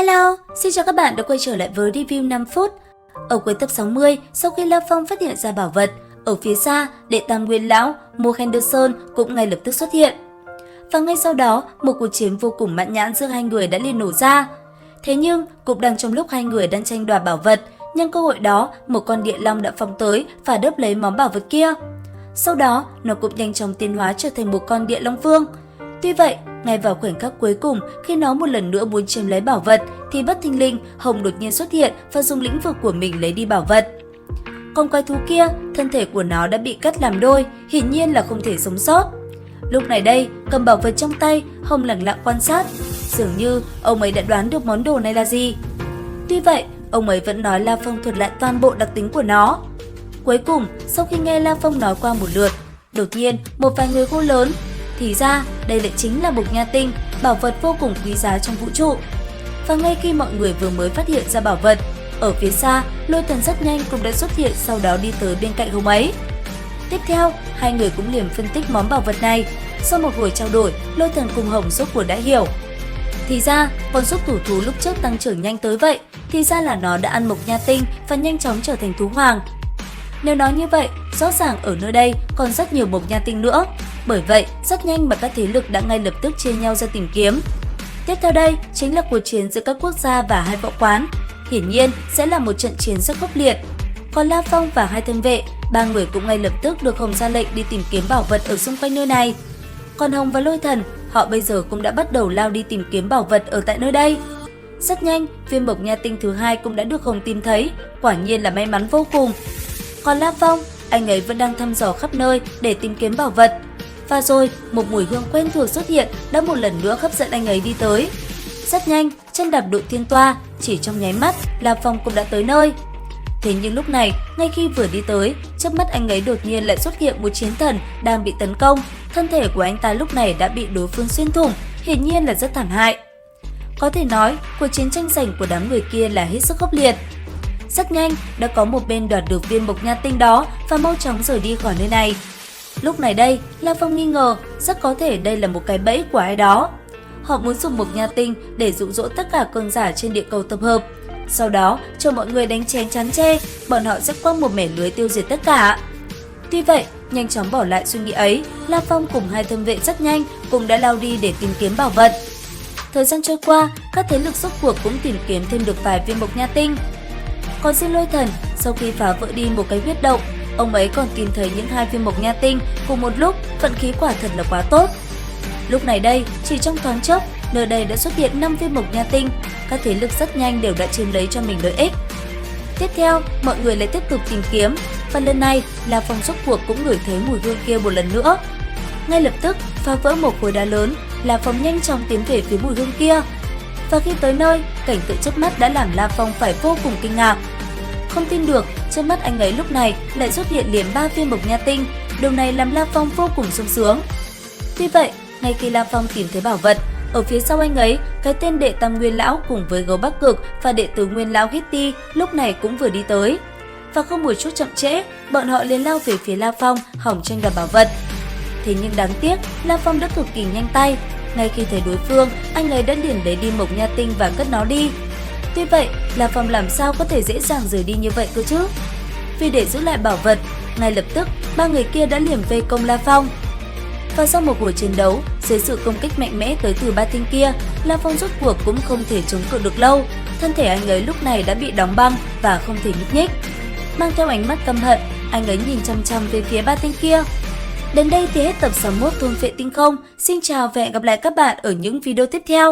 Hello, xin chào các bạn đã quay trở lại với review 5 phút. Ở cuối tập 60, sau khi La Phong phát hiện ra bảo vật, ở phía xa, đệ tam nguyên lão Mo Henderson cũng ngay lập tức xuất hiện. Và ngay sau đó, một cuộc chiến vô cùng mãn nhãn giữa hai người đã liền nổ ra. Thế nhưng, cũng đang trong lúc hai người đang tranh đoạt bảo vật, nhân cơ hội đó, một con địa long đã phóng tới và đớp lấy món bảo vật kia. Sau đó, nó cũng nhanh chóng tiến hóa trở thành một con địa long vương. Tuy vậy, ngay vào khoảnh khắc cuối cùng, khi nó một lần nữa muốn chiếm lấy bảo vật, thì bất thình lình, Hồng đột nhiên xuất hiện và dùng lĩnh vực của mình lấy đi bảo vật. Con quái thú kia, thân thể của nó đã bị cắt làm đôi, hiển nhiên là không thể sống sót. Lúc này đây, cầm bảo vật trong tay, Hồng lặng lặng quan sát, dường như ông ấy đã đoán được món đồ này là gì. Tuy vậy, ông ấy vẫn nói La Phong thuật lại toàn bộ đặc tính của nó. Cuối cùng, sau khi nghe La Phong nói qua một lượt, đột nhiên một vài người hô lớn. Thì ra, đây lại chính là Mộc Nha Tinh, bảo vật vô cùng quý giá trong vũ trụ. Và ngay khi mọi người vừa mới phát hiện ra bảo vật, ở phía xa, Lôi Thần rất nhanh cũng đã xuất hiện, sau đó đi tới bên cạnh Hồng ấy. Tiếp theo, hai người cũng liền phân tích món bảo vật này. Sau một hồi trao đổi, Lôi Thần cùng Hồng rốt cuộc đã hiểu. Thì ra, con xúc thủ thú lúc trước tăng trưởng nhanh tới vậy, thì ra là nó đã ăn Mộc Nha Tinh và nhanh chóng trở thành thú hoàng. Nếu nói như vậy, rõ ràng ở nơi đây còn rất nhiều Mộc Nha Tinh nữa. Bởi vậy, rất nhanh mà các thế lực đã ngay lập tức chia nhau ra tìm kiếm. Tiếp theo đây chính là cuộc chiến giữa các quốc gia và hai võ quán. Hiển nhiên sẽ là một trận chiến rất khốc liệt. Còn La Phong và hai thân vệ, ba người cũng ngay lập tức được Hồng ra lệnh đi tìm kiếm bảo vật ở xung quanh nơi này. Còn Hồng và Lôi Thần, họ bây giờ cũng đã bắt đầu lao đi tìm kiếm bảo vật ở tại nơi đây. Rất nhanh, viên Mộc Nha Tinh thứ hai cũng đã được Hồng tìm thấy, quả nhiên là may mắn vô cùng. Còn La Phong, anh ấy vẫn đang thăm dò khắp nơi để tìm kiếm bảo vật. Và rồi, một mùi hương quen thuộc xuất hiện đã một lần nữa hấp dẫn anh ấy đi tới. Rất nhanh, chân đạp đội thiên toa, chỉ trong nháy mắt, La Phong cũng đã tới nơi. Thế nhưng lúc này, ngay khi vừa đi tới, trước mắt anh ấy đột nhiên lại xuất hiện một chiến thần đang bị tấn công. Thân thể của anh ta lúc này đã bị đối phương xuyên thủng, hiển nhiên là rất thảm hại. Có thể nói, cuộc chiến tranh giành của đám người kia là hết sức khốc liệt. Rất nhanh, đã có một bên đoạt được viên Mộc Nha Tinh đó và mau chóng rời đi khỏi nơi này. Lúc này đây, La Phong nghi ngờ rất có thể đây là một cái bẫy của ai đó. Họ muốn dùng Mộc Nha Tinh để dụ dỗ tất cả cường giả trên địa cầu tập hợp. Sau đó, cho mọi người đánh chén chán chê, bọn họ sẽ quăng một mẻ lưới tiêu diệt tất cả. Tuy vậy, nhanh chóng bỏ lại suy nghĩ ấy, La Phong cùng hai thân vệ rất nhanh cũng đã lao đi để tìm kiếm bảo vật. Thời gian trôi qua, các thế lực rốt cuộc cũng tìm kiếm thêm được vài viên Mộc Nha Tinh. Còn riêng Lôi Thần, sau khi phá vỡ đi một cái huyết động, ông ấy còn tìm thấy những hai viên Mộc Nha Tinh cùng một lúc, vận khí quả thật là quá tốt. Lúc này đây, chỉ trong thoáng chốc, nơi đây đã xuất hiện 5 viên Mộc Nha Tinh, các thế lực rất nhanh đều đã chiếm lấy cho mình lợi ích. Tiếp theo, mọi người lại tiếp tục tìm kiếm, và lần này, La Phong rốt cuộc cũng ngửi thấy mùi hương kia một lần nữa. Ngay lập tức, phá vỡ một khối đá lớn, La Phong nhanh chóng tiến về phía mùi hương kia. Và khi tới nơi, cảnh tượng trước mắt đã làm La Phong phải vô cùng kinh ngạc. Không tin được, trước mắt anh ấy lúc này lại xuất hiện liền 3 viên Mộc Nha Tinh, điều này làm La Phong vô cùng sung sướng. Tuy vậy, ngay khi La Phong tìm thấy bảo vật, ở phía sau anh ấy, cái tên đệ tam nguyên lão cùng với gấu Bắc Cực và đệ tử nguyên lão Hitty lúc này cũng vừa đi tới. Và không một chút chậm trễ, bọn họ liền lao về phía La Phong, hỏng tranh đoạt bảo vật. Thế nhưng đáng tiếc, La Phong đã cực kỳ nhanh tay. Ngay khi thấy đối phương, anh ấy đã liền lấy đi Mộc Nha Tinh và cất nó đi. Tuy vậy, La Phong làm sao có thể dễ dàng rời đi như vậy cơ chứ? Vì để giữ lại bảo vật, ngay lập tức, ba người kia đã liền vây công La Phong. Và sau một buổi chiến đấu, dưới sự công kích mạnh mẽ tới từ ba tên kia, La Phong rốt cuộc cũng không thể chống cự được lâu. Thân thể anh ấy lúc này đã bị đóng băng và không thể nhúc nhích. Mang theo ánh mắt căm hận, anh ấy nhìn chăm chăm về phía ba tên kia. Đến đây thì hết tập 61 Thôn Phệ Tinh Không. Xin chào và hẹn gặp lại các bạn ở những video tiếp theo.